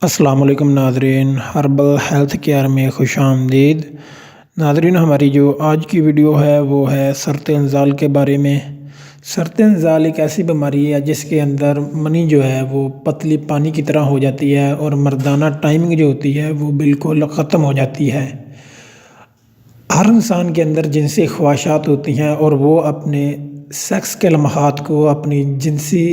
السلام علیکم ناظرین، ہربل ہیلتھ کیئر میں خوش آمدید۔ ناظرین، ہماری جو آج کی ویڈیو ہے وہ ہے سرط انزال کے بارے میں۔ سرط انزال ایک ایسی بیماری ہے جس کے اندر منی جو ہے وہ پتلی پانی کی طرح ہو جاتی ہے اور مردانہ ٹائمنگ جو ہوتی ہے وہ بالکل ختم ہو جاتی ہے۔ ہر انسان کے اندر جنسی خواہشات ہوتی ہیں اور وہ اپنے سیکس کے لمحات کو، اپنی جنسی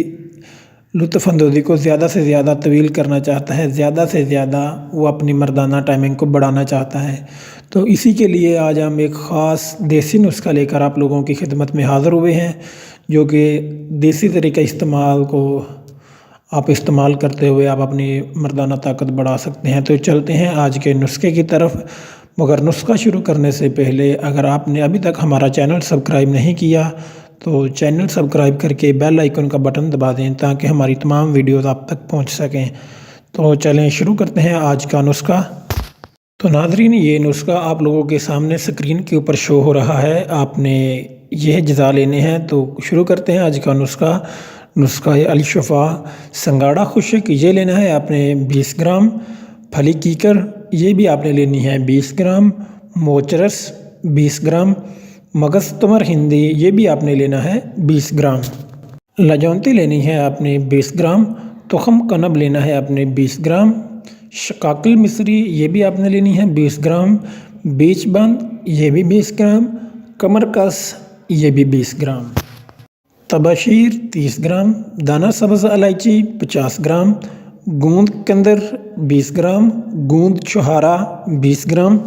لطف اندوزی کو زیادہ سے زیادہ طویل کرنا چاہتا ہے، زیادہ سے زیادہ وہ اپنی مردانہ ٹائمنگ کو بڑھانا چاہتا ہے۔ تو اسی کے لیے آج ہم ایک خاص دیسی نسخہ لے کر آپ لوگوں کی خدمت میں حاضر ہوئے ہیں، جو کہ دیسی طریقہ استعمال کو آپ استعمال کرتے ہوئے آپ اپنی مردانہ طاقت بڑھا سکتے ہیں۔ تو چلتے ہیں آج کے نسخے کی طرف، مگر نسخہ شروع کرنے سے پہلے اگر آپ نے ابھی تک ہمارا چینل سبسکرائب نہیں کیا تو چینل سبسکرائب کر کے بیل آئیکن کا بٹن دبا دیں تاکہ ہماری تمام ویڈیوز آپ تک پہنچ سکیں۔ تو چلیں شروع کرتے ہیں آج کا نسخہ۔ تو ناظرین، یہ نسخہ آپ لوگوں کے سامنے اسکرین کے اوپر شو ہو رہا ہے، آپ نے یہ اجزاء لینے ہیں۔ تو شروع کرتے ہیں آج کا نسخہ۔ نسخہ الشفا سنگاڑا خشک، یہ لینا ہے آپ نے 20 گرام۔ پھلی کیکر، یہ بھی آپ نے لینی ہے 20 گرام۔ موچرس 20 گرام۔ مغز تمر ہندی، یہ بھی آپ نے لینا ہے 20 گرام۔ لجونتی لینی ہے آپ نے 20 گرام۔ تخم کنب لینا ہے آپ نے 20 گرام۔ شقاقل مصری، یہ بھی آپ نے لینی ہے 20 گرام۔ بیچ بند، یہ بھی 20 گرام۔ کمر کس، یہ بھی 20 گرام۔ تباشیر 30 گرام۔ دانہ سبز الائچی 50 گرام۔ گوند کندر 20 گرام۔ گوند چھہارا 20 گرام۔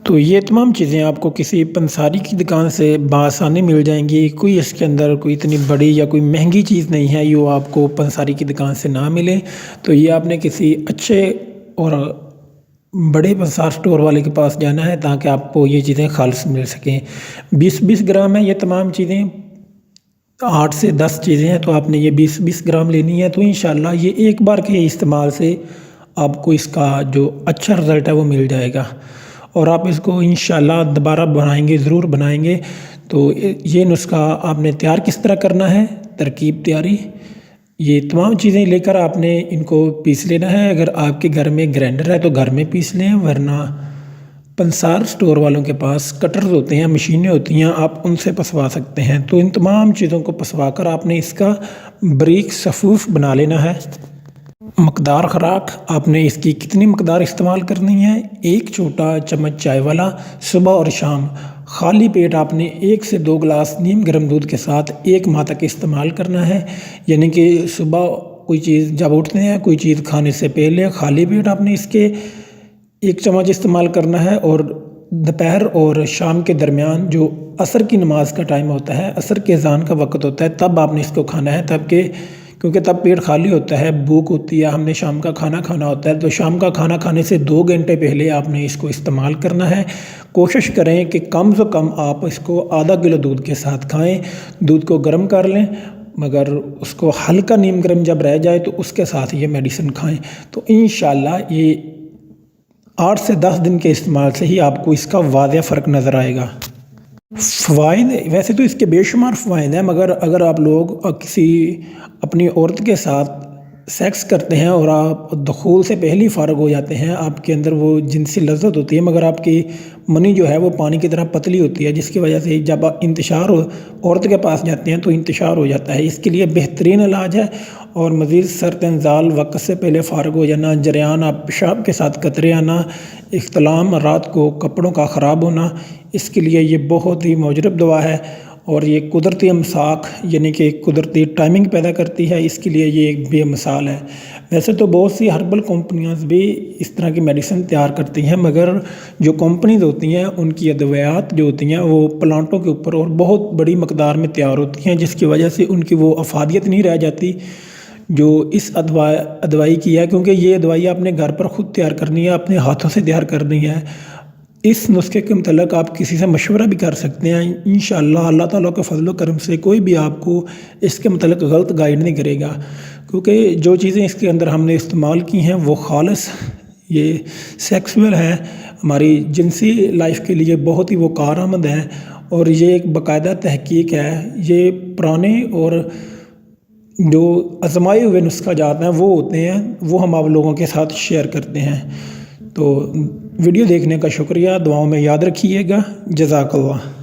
تو یہ تمام چیزیں آپ کو کسی پنساری کی دکان سے بآسانی مل جائیں گی۔ کوئی اس کے اندر کوئی اتنی بڑی یا کوئی مہنگی چیز نہیں ہے جو آپ کو پنساری کی دکان سے نہ ملے۔ تو یہ آپ نے کسی اچھے اور بڑے پنسار سٹور والے کے پاس جانا ہے تاکہ آپ کو یہ چیزیں خالص مل سکیں۔ 20 گرام ہے یہ تمام چیزیں، 8 سے 10 چیزیں ہیں، تو آپ نے یہ 20 گرام لینی ہے۔ تو انشاءاللہ یہ ایک بار کے استعمال سے آپ کو اس کا جو اچھا رزلٹ ہے وہ مل جائے گا، اور آپ اس کو انشاءاللہ دوبارہ بنائیں گے، ضرور بنائیں گے۔ تو یہ نسخہ آپ نے تیار کس طرح کرنا ہے، ترکیب تیاری، یہ تمام چیزیں لے کر آپ نے ان کو پیس لینا ہے۔ اگر آپ کے گھر میں گرینڈر ہے تو گھر میں پیس لیں، ورنہ پنسار سٹور والوں کے پاس کٹرز ہوتے ہیں، مشینیں ہوتی ہیں، آپ ان سے پسوا سکتے ہیں۔ تو ان تمام چیزوں کو پسوا کر آپ نے اس کا باریک صفوف بنا لینا ہے۔ مقدار خوراک، آپ نے اس کی کتنی مقدار استعمال کرنی ہے، 1 چھوٹا چمچ چائے والا، صبح اور شام۔ خالی پیٹ آپ نے 1 سے 2 گلاس نیم گرم دودھ کے ساتھ 1 ماہ تک استعمال کرنا ہے۔ یعنی کہ صبح کوئی چیز جب اٹھتے ہیں، کوئی چیز کھانے سے پہلے خالی پیٹ آپ نے اس کے 1 چمچ استعمال کرنا ہے، اور دوپہر اور شام کے درمیان جو عصر کی نماز کا ٹائم ہوتا ہے، عصر کے اذان کا وقت ہوتا ہے، تب آپ نے اس کو کھانا ہے، کیونکہ تب پیٹ خالی ہوتا ہے، بھوک ہوتی ہے، ہم نے شام کا کھانا کھانا ہوتا ہے۔ تو شام کا کھانا کھانے سے 2 گھنٹے پہلے آپ نے اس کو استعمال کرنا ہے۔ کوشش کریں کہ کم سے کم آپ اس کو آدھا کلو دودھ کے ساتھ کھائیں۔ دودھ کو گرم کر لیں، مگر اس کو ہلکا نیم گرم جب رہ جائے تو اس کے ساتھ یہ میڈیسن کھائیں۔ تو انشاءاللہ یہ 8 سے 10 دن کے استعمال سے ہی آپ کو اس کا واضح فرق نظر آئے گا۔ فوائد، ویسے تو اس کے بے شمار فوائد ہیں، مگر اگر آپ لوگ کسی اپنی عورت کے ساتھ سیکس کرتے ہیں اور آپ دخول سے پہلے فارغ ہو جاتے ہیں، آپ کے اندر وہ جنسی لذت ہوتی ہے، مگر آپ کی منی جو ہے وہ پانی کی طرح پتلی ہوتی ہے، جس کی وجہ سے جب انتشار عورت کے پاس جاتے ہیں تو انتشار ہو جاتا ہے۔ اس کے لیے بہترین علاج ہے، اور مزید سرط انزال، وقت سے پہلے فارغ ہو جانا، جریان آپ پیشاب کے ساتھ قطرے آنا، اختلام، رات کو کپڑوں کا خراب ہونا، اس کے لیے یہ بہت ہی معجرب دوا ہے، اور یہ قدرتی امساک یعنی کہ قدرتی ٹائمنگ پیدا کرتی ہے۔ اس کے لیے یہ ایک بے مثال ہے۔ ویسے تو بہت سی ہربل کمپنیاں بھی اس طرح کی میڈیسن تیار کرتی ہیں، مگر جو کمپنیز ہوتی ہیں ان کی ادویات جو ہوتی ہیں وہ پلانٹوں کے اوپر اور بہت بڑی مقدار میں تیار ہوتی ہیں، جس کی وجہ سے ان کی وہ افادیت نہیں رہ جاتی جو اس ادوائی کی ہے، کیونکہ یہ ادوائی آپ نے گھر پر خود تیار کرنی ہے، اپنے ہاتھوں سے تیار کرنی ہے۔ اس نسخے کے متعلق آپ کسی سے مشورہ بھی کر سکتے ہیں، انشاءاللہ اللہ تعالیٰ کے فضل و کرم سے کوئی بھی آپ کو اس کے متعلق غلط گائیڈ نہیں کرے گا، کیونکہ جو چیزیں اس کے اندر ہم نے استعمال کی ہیں وہ خالص یہ سیکسول ہے، ہماری جنسی لائف کے لیے بہت ہی وہ کارآمد ہے، اور یہ ایک باقاعدہ تحقیق ہے۔ یہ پرانے اور جو آزمائے ہوئے نسخہ جات ہیں وہ ہوتے ہیں، وہ ہم آپ لوگوں کے ساتھ شیئر کرتے ہیں۔ تو ویڈیو دیکھنے کا شکریہ، دعاؤں میں یاد رکھیے گا، جزاک اللہ۔